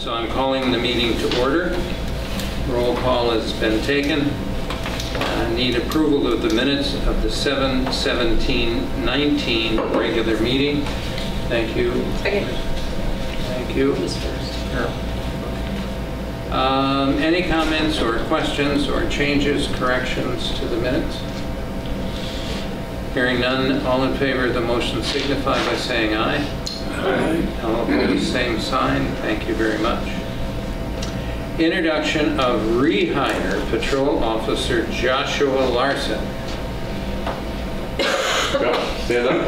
So I'm calling the meeting to order. Roll call has been taken. I need approval of the minutes of the 7/17/19 regular meeting. Thank you. Second. Thank you. Any comments or questions or changes, corrections to the minutes? Hearing none, all in favor of the motion signify by saying aye. Aye. All opposed, same sign. Thank you very much. Introduction of rehire Patrol Officer Joshua Larsen. Stand up.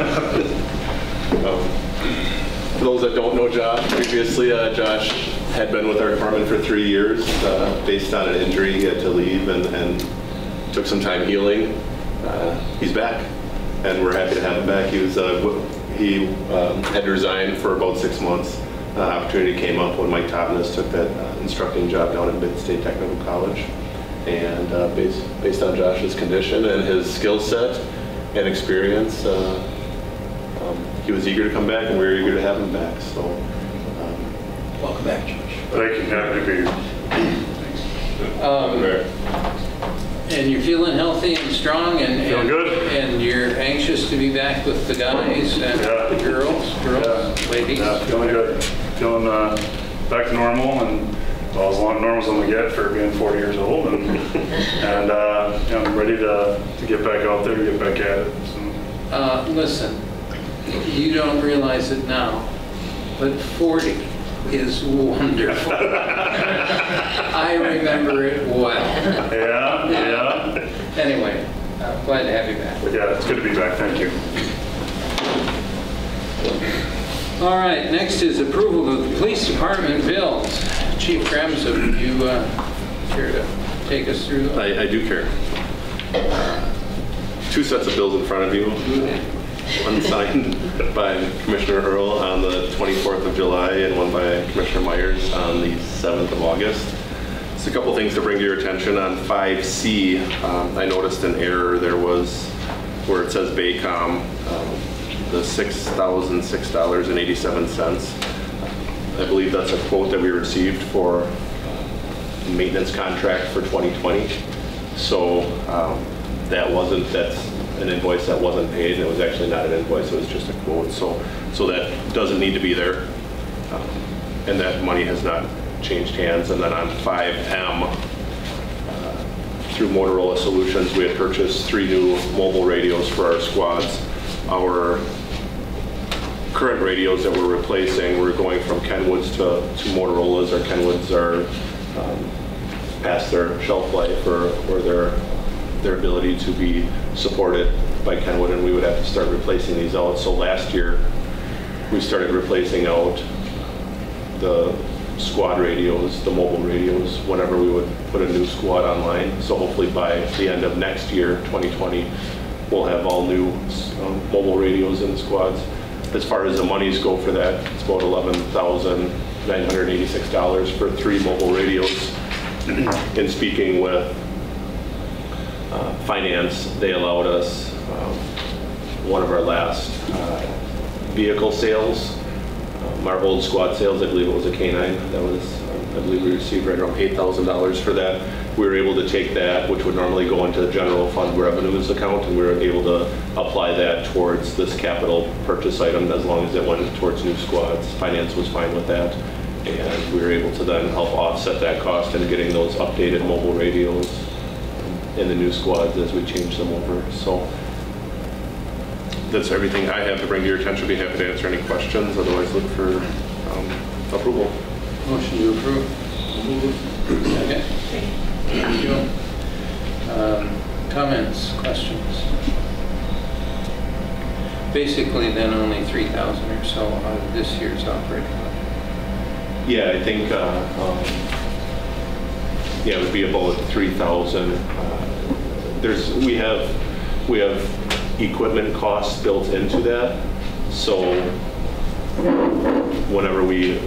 For those that don't know Josh, previously Josh had been with our department for 3 years. Based on an injury, he had to leave and took some time healing. He's back, and we're happy to have him back. He had resigned for about 6 months. Opportunity came up when Mike Topnes took that instructing job down at Mid-State Technical College. And based on Josh's condition and his skill set and experience, he was eager to come back, and we were eager to have him back. So, welcome back, Josh. Thank you. Happy to be here. And you're feeling healthy and strong, and feeling good. And you're anxious to be back with the guys and the girls, ladies. Yeah, feeling good. Feeling back to normal, and well, as normal as I'm gonna get for being 40 years old, and I'm ready to get back out there, to get back at it. So. Listen, you don't realize it now, but 40 is wonderful. I remember it well. Yeah. Anyway, glad to have you back. Yeah, it's good to be back. Thank you. All right, next is approval of the police department bills. Chief Gramsa, would you care to take us through them? I do care. 2 sets of bills in front of you. One signed by Commissioner Earl on the 24th of July and one by Commissioner Myers on the 7th of August. Just a couple things to bring to your attention on 5C. I noticed an error. There was where it says Baycom, the $6,006.87. I believe that's a quote that we received for maintenance contract for 2020. So that's an invoice that wasn't paid. It was actually not an invoice, it was just a quote. So that doesn't need to be there. And that money has not changed hands. And then on 5M, through Motorola Solutions, we had purchased 3 new mobile radios for our squads. Our current radios that we're replacing, we're going from Kenwoods to Motorola's. Our Kenwoods are past their shelf life or their ability to be supported by Kenwood, and we would have to start replacing these out. So last year, we started replacing out the squad radios, the mobile radios, whenever we would put a new squad online. So hopefully by the end of next year, 2020, we'll have all new mobile radios in the squads. As far as the monies go for that, it's about $11,986 for 3 mobile radios. In speaking with finance, they allowed us one of our last vehicle sales, our old squad sales. I believe it was a K9. That was, I believe we received right around $8,000 for that. We were able to take that, which would normally go into the general fund revenues account, and we were able to apply that towards this capital purchase item as long as it went towards new squads. Finance was fine with that, and we were able to then help offset that cost in getting those updated mobile radios in the new squads as we change them over. So that's everything I have to bring to your attention. Be happy to answer any questions. Otherwise, look for approval. Motion to approve. Okay. Thank you. Comments, questions? Basically, then only 3,000 or so out of this year's operating budget. Yeah, I think it would be about 3,000. We have equipment costs built into that. So whenever we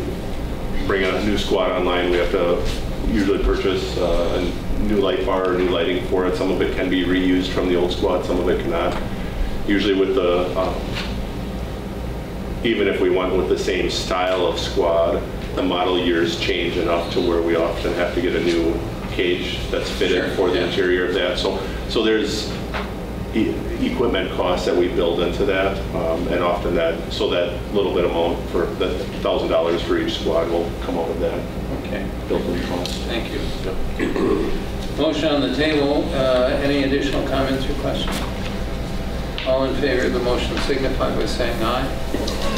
bring a new squad online, we have to usually purchase a new light bar or new lighting for it. Some of it can be reused from the old squad, some of it cannot. Usually with the, even if we went with the same style of squad, the model years change enough to where we often have to get a new cage that's fitted Sure, for the yeah. interior of that. So there's equipment costs that we build into that, and often that little bit amount for the $1,000 for each squad will come out of that Okay, built-in cost. thank you. Motion on the table. Any additional comments or questions? All in favor of the motion signify by saying aye.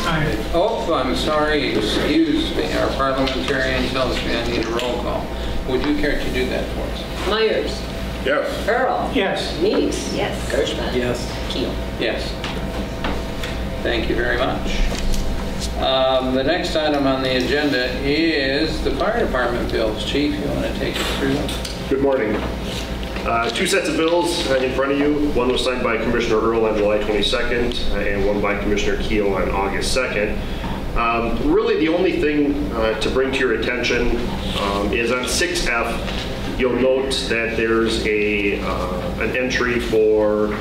Aye. Oh, I'm sorry, excuse me. Our parliamentarian tells me I need a roll call. Would you care to do that for us? Myers. Yes. Earl. Yes. Meeks. Yes. Gershman. Yes. Keel. Yes. Thank you very much. The next item on the agenda is the fire department bills. Chief, you want to take us through them? Good morning. Two sets of bills in front of you. One was signed by Commissioner Earl on July 22nd and one by Commissioner Keel on August 2nd. Really the only thing to bring to your attention is on 6F. You'll note that there's an entry for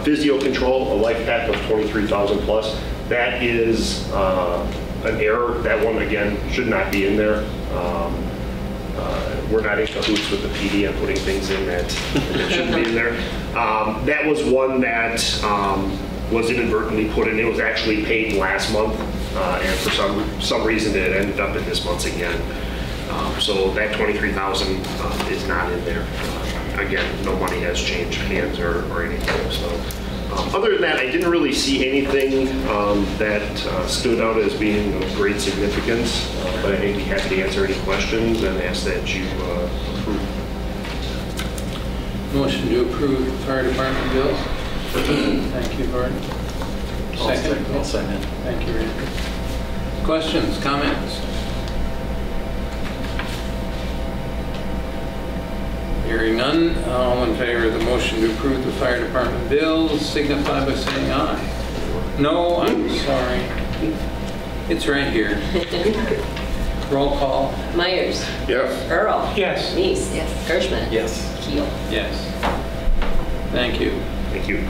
physio control, a life pack of 23,000 plus. That is an error. That one, again, should not be in there. We're not in cahoots with the PD on putting things in that shouldn't be in there. That was one that was inadvertently put in. It was actually paid last month, and for some reason it ended up in this month's again. So that 23,000 is not in there. Again, no money has changed hands or anything. So other than that, I didn't really see anything that stood out as being of great significance, but I'd be happy to answer any questions and ask that you approve. Motion to approve the fire department bills. Thank you, Gordon. Second. I'll second. Thank you, Randy. Questions, comments? Hearing none, all in favor of the motion to approve the fire department bills signify by saying aye. No, I'm sorry. It's right here. Roll call. Myers. Yes. Earl. Yes. Meeks. Yes. Gershman. Yes. Keel. Yes. Thank you. Thank you.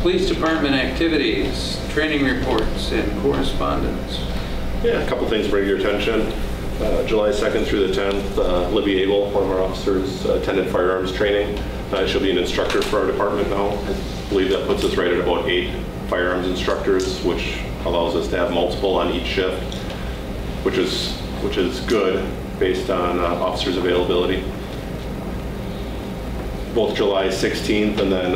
Police department activities, training reports, and correspondence. Yeah, a couple things bring your attention. July 2nd through the 10th, Libby Abel, one of our officers, attended firearms training. She'll be an instructor for our department now. I believe that puts us right at about 8 firearms instructors, which allows us to have multiple on each shift, which is good based on officers' availability. Both July 16th and then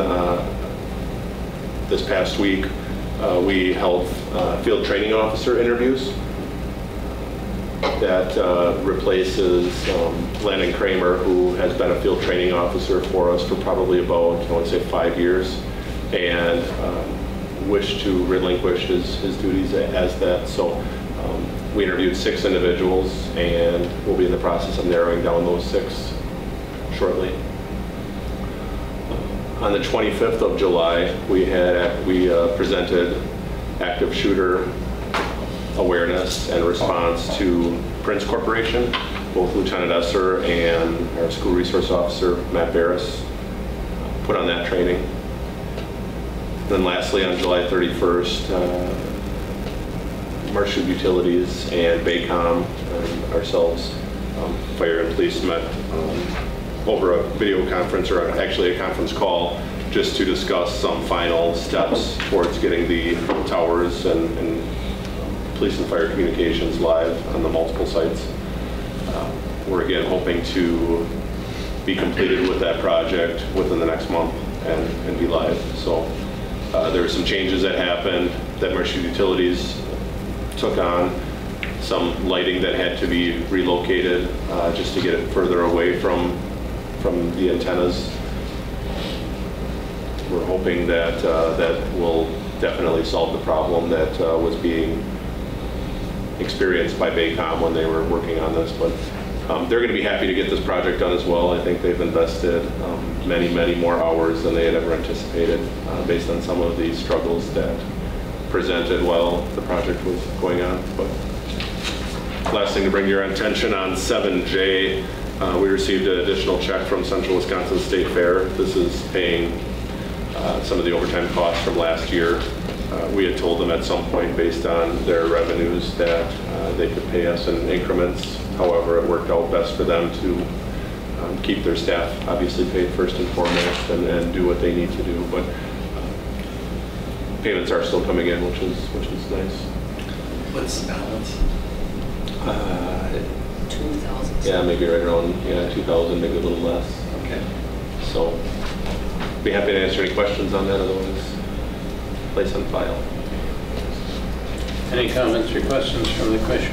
this past week, we held field training officer interviews. That replaces Landon Kramer, who has been a field training officer for us for probably about, I want to say 5 years, and wished to relinquish his duties as that. So we interviewed 6 individuals, and we'll be in the process of narrowing down those 6 shortly. On the 25th of July, we presented active shooter awareness and response to Prince Corporation. Both Lieutenant Esser and our school resource officer, Matt Barris, put on that training. Then lastly, on July 31st, Marshfield Utilities and Baycom and ourselves, fire and police met over a video conference, or actually a conference call, just to discuss some final steps towards getting the towers and police and fire communications live on the multiple sites. We're again hoping to be completed with that project within the next month and be live. So there were some changes that happened that Marshfield Utilities took on, some lighting that had to be relocated just to get it further away from the antennas. We're hoping that that will definitely solve the problem that was being experienced by Baycom when they were working on this, but they're going to be happy to get this project done as well. I think they've invested many more hours than they had ever anticipated based on some of these struggles that presented while the project was going on. But last thing to bring your attention on 7J, we received an additional check from Central Wisconsin State Fair. This is paying some of the overtime costs from last year. we had told them at some point, based on their revenues, that they could pay us in increments. However, it worked out best for them to keep their staff obviously paid first and foremost, and do what they need to do. But payments are still coming in, which is nice. What's the balance? 2,000. Yeah, maybe right around 2,000, maybe a little less. Okay. So, be happy to answer any questions on that. Otherwise, place on file. Any comments or questions from the commission?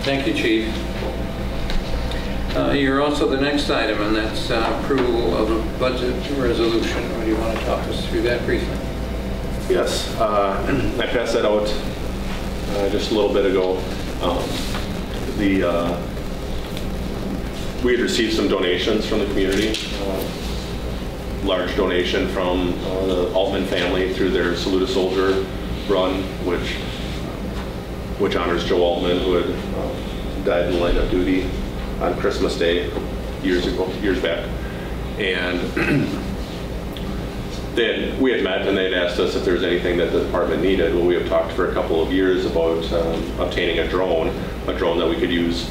Thank you, Chief. You're also the next item, and that's approval of a budget resolution. Do you want to talk us through that briefly? Yes, I passed that out just a little bit ago. We had received some donations from the community. Large donation from the Altman family through their Salute a Soldier run, which honors Joe Altman, who had died in the line of duty on Christmas Day years back. And we had met, and they had asked us if there was anything that the department needed. Well, we have talked for a couple of years about obtaining a drone that we could use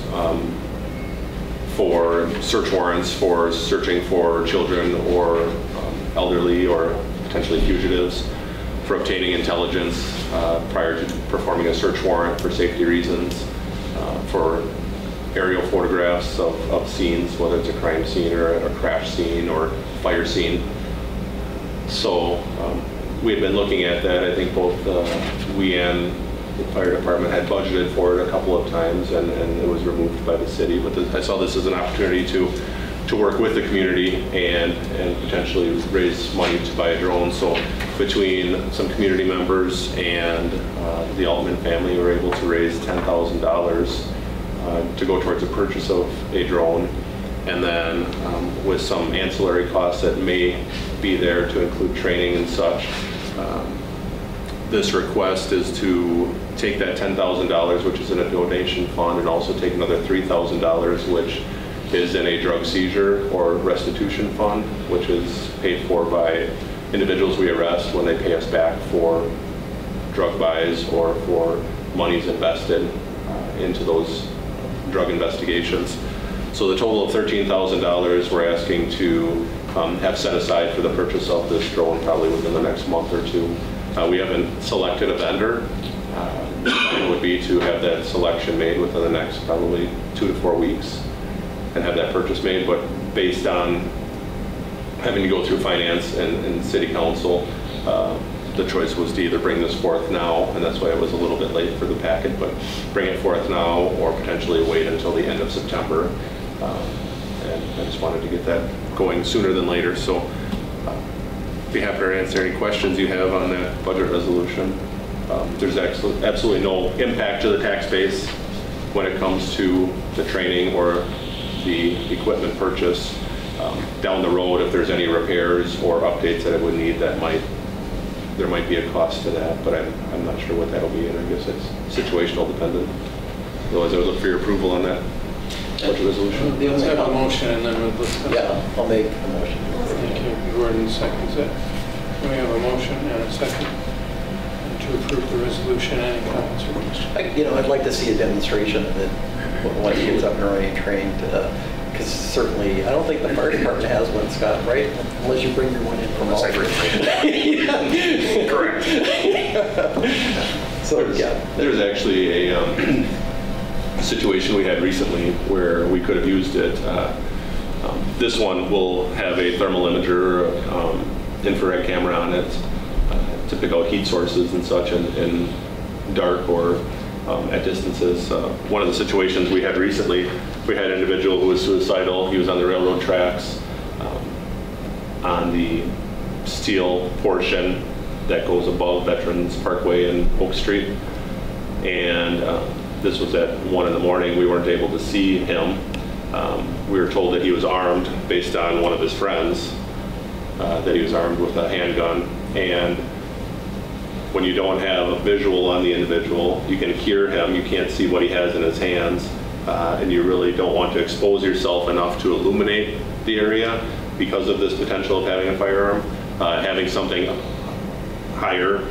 for search warrants for searching for children or elderly or potentially fugitives, for obtaining intelligence prior to performing a search warrant for safety reasons, for aerial photographs of scenes, whether it's a crime scene or a crash scene or fire scene. So we had been looking at that. I think both we and the fire department had budgeted for it a couple of times, and it was removed by the city. But I saw this as an opportunity to work with the community and potentially raise money to buy a drone. So between some community members and the Altman family, we were able to raise $10,000 to go towards the purchase of a drone. And then with some ancillary costs that may be there to include training and such, this request is to take that $10,000, which is in a donation fund, and also take another $3,000, which is in a drug seizure or restitution fund, which is paid for by individuals we arrest when they pay us back for drug buys or for monies invested into those drug investigations. So the total of $13,000 we're asking to have set aside for the purchase of this drone probably within the next month or two. We haven't selected a vendor. It would be to have that selection made within the next probably 2 to 4 weeks and have that purchase made, but based on having to go through finance and city council, the choice was to either bring this forth now, and that's why it was a little bit late for the packet, but bring it forth now or potentially wait until the end of September. And I just wanted to get that going sooner than later. So be happy to answer any questions you have on that budget resolution. There's absolutely no impact to the tax base when it comes to the training or the equipment purchase. Down the road, if there's any repairs or updates that it would need, there might be a cost to that, but I'm not sure what that'll be, and I guess it's situational dependent. Otherwise, I would look for your approval on that budget resolution. Let's have a motion, and then we'll discuss. Yeah, I'll make a motion. Thank you. Gordon seconds it. We have a motion and a second to approve the resolution. Any comments or questions? I'd like to see a demonstration of it once it gets up and running and trained. Because certainly, I don't think the fire department has one, Scott, right? Unless you bring your one in from Alfred. Correct. So, yeah. There's actually a situation we had recently where we could have used it. This one will have a thermal imager, infrared camera on it to pick out heat sources and such in dark or at distances. One of the situations we had recently, we had an individual who was suicidal. He was on the railroad tracks on the steel portion that goes above Veterans Parkway and Oak Street. And this was at 1 in the morning. We weren't able to see him. We were told that he was armed based on one of his friends, that he was armed with a handgun. And when you don't have a visual on the individual, you can hear him, you can't see what he has in his hands, and you really don't want to expose yourself enough to illuminate the area because of this potential of having a firearm. Having something hire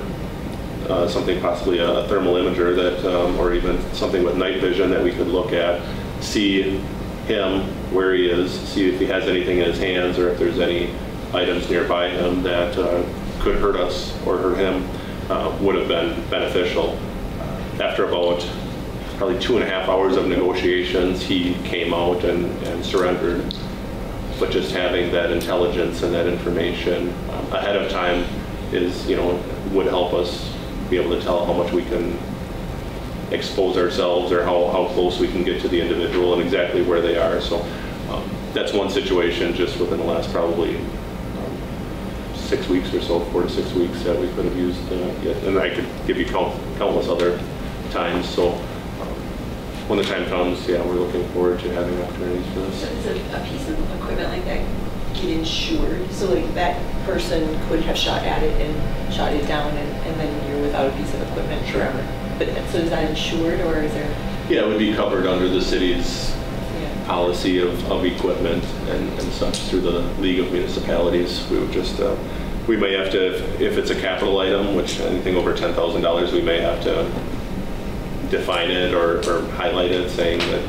something, possibly a thermal imager that, or even something with night vision that we could look at, see him where he is, see if he has anything in his hands or if there's any items nearby him that could hurt us or hurt him, would have been beneficial. After about probably 2.5 hours of negotiations, he came out and surrendered. But just having that intelligence and that information ahead of time is, would help us be able to tell how much we can expose ourselves or how close we can get to the individual and exactly where they are. So that's one situation just within the last probably 6 weeks or so, 4 to 6 weeks that we could have used yet. And I could give you countless other times. So when the time comes, yeah, we're looking forward to having opportunities for this. So is a piece of equipment like that get insured? So like that person could have shot at it and shot it down and then you're without a piece of equipment forever. But so is that insured or is there? Yeah, it would be covered under the city's policy of equipment and such through the League of Municipalities. We would just, we may have to, if it's a capital item, which anything over $10,000, we may have to define it or highlight it saying that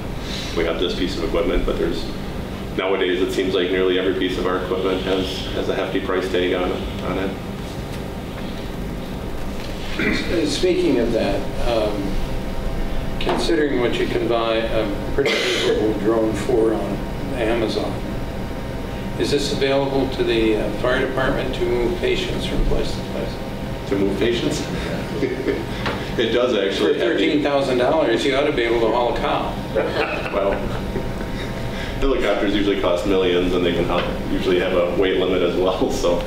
we have this piece of equipment, but nowadays it seems like nearly every piece of our equipment has a hefty price tag on it. Speaking of that, considering what you can buy a pretty capable drone for on Amazon, is this available to the fire department to move patients from place to place? To move patients? It does actually. For $13,000, you ought to be able to haul a cow. Well, helicopters usually cost millions, and they can usually have a weight limit as well. So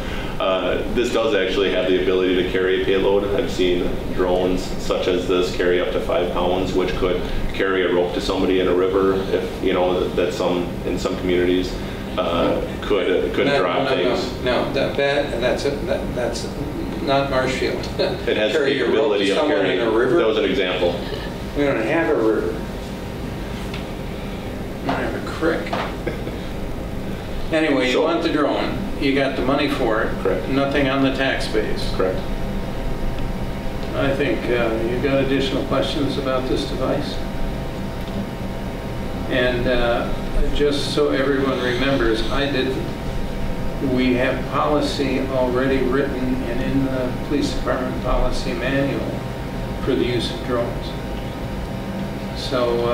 this does actually have the ability to carry a payload. I've seen drones such as this carry up to 5 pounds, which could carry a rope to somebody in a river. If that in some communities could drop things. No, that's not Marshfield. It has the capability of carrying in a river. That was an example. We don't have a river. We don't have a creek. Anyway, you want the drone. You got the money for it. Correct. Nothing on the tax base. Correct. I think you've got additional questions about this device. And just so everyone remembers, we have policy already written and in the police department policy manual for the use of drones. So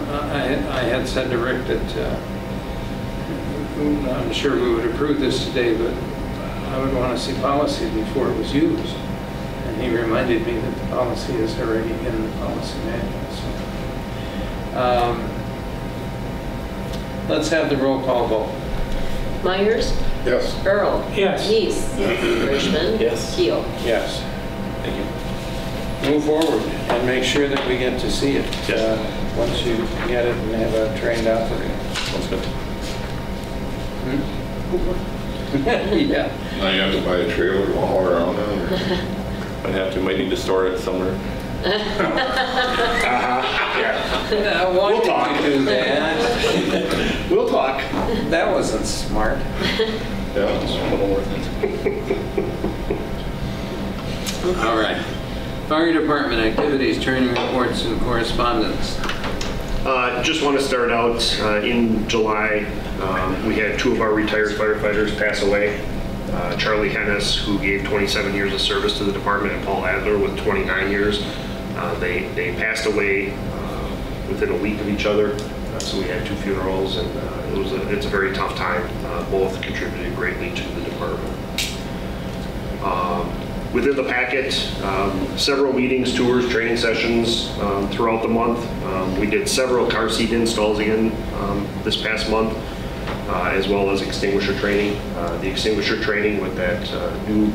I had said to Rick that I'm sure we would approve this today, but I would want to see policy before it was used. And he reminded me that the policy is already in the policy manual. So, let's have the roll call vote. Myers? Yes. Earl? Yes. Neese? Gershman? Yes. Keel? Yes. Thank you. Move forward and make sure that we get to see it once you get it and have a trained operator. Sounds good. Yeah. Now you have to buy a trailer to haul around in. Might need to store it somewhere. I wanted to do that. We'll talk. That wasn't smart. Yeah, it's well worth it. All right. Fire department activities, training reports, and correspondence. Just want to start out in July. We had 2 of our retired firefighters pass away. Charlie Hennis, who gave 27 years of service to the department, and Paul Adler with 29 years. They passed away within a week of each other. So we had 2 funerals, and it's a very tough time. Both contributed greatly to the department. Within the packet, several meetings, tours, training sessions throughout the month. We did several car seat installs again this past month, as well as extinguisher training. The extinguisher training with that new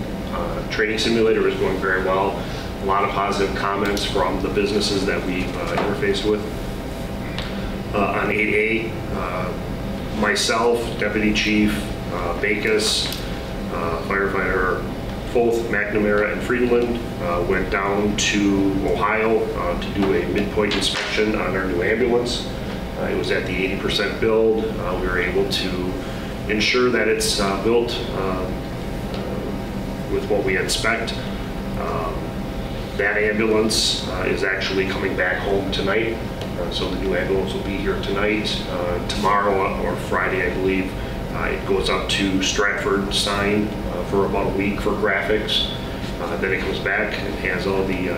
training simulator is going very well. A lot of positive comments from the businesses that we've interfaced with. On 8A, myself, Deputy Chief Bacus, firefighter Foth, McNamara, and Friedland went down to Ohio to do a midpoint inspection on our new ambulance. It was at the 80% build. We were able to ensure that it's built with what we expect. That ambulance is actually coming back home tonight. So the new ambulance will be here tonight. Tomorrow or Friday, I believe, it goes up to Stratford Sign for about a week for graphics. Then it comes back and has all the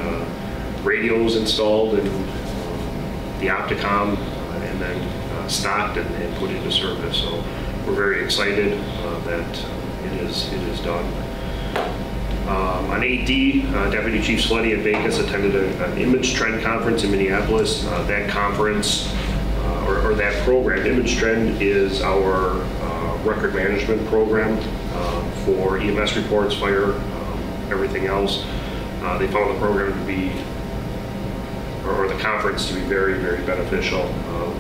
radios installed and the Opticom, and then stocked and put into service. So we're very excited that it is done. On 8D, Deputy Chief Sleddy and Vegas attended an Image Trend conference in Minneapolis. That conference, or that program, Image Trend, is our record management program for EMS reports, fire, everything else. They found the program to be, or the conference to be very, very beneficial.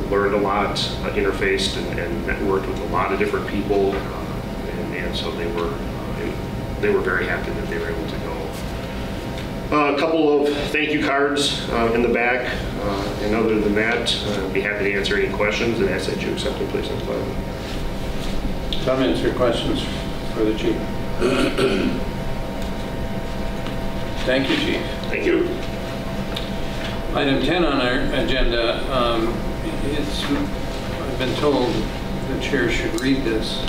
Learned a lot, interfaced and networked with a lot of different people, and so they were very happy that they were able to go. A couple of thank you cards in the back, and other than that, I'd be happy to answer any questions and ask that you accept and place on file. Comments or questions for the chief? Thank you, Chief. Thank you. Item 10 on our agenda, I've been told the chair should read this.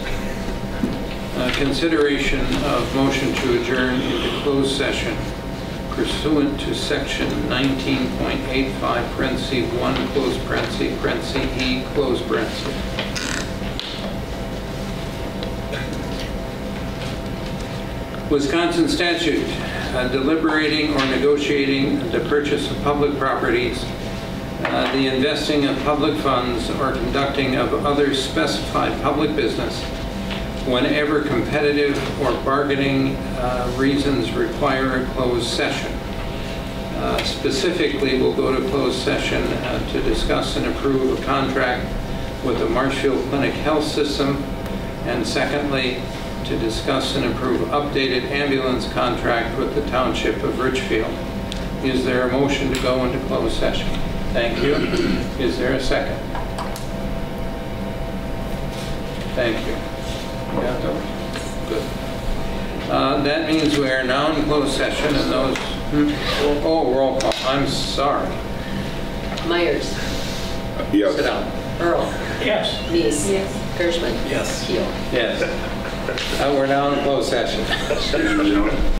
Consideration of motion to adjourn into closed session pursuant to section 19.85, parenthesis 1, close parenthesis, parenthesis E, close parenthesis. Wisconsin statute, deliberating or negotiating the purchase of public properties, the investing of public funds, or conducting of other specified public business whenever competitive or bargaining reasons require a closed session. Specifically, we'll go to closed session to discuss and approve a contract with the Marshfield Clinic Health System, and secondly, to discuss and approve updated ambulance contract with the Township of Richfield. Is there a motion to go into closed session? Thank you. Is there a second? Thank you. Yeah, good. That means we are now in closed session, and those, oh, roll call. I'm sorry. Myers. Yes. Sit down. Earl. Yes. Neese. Yes. Gershman. Yes. Keel. Yes. We're now in closed session.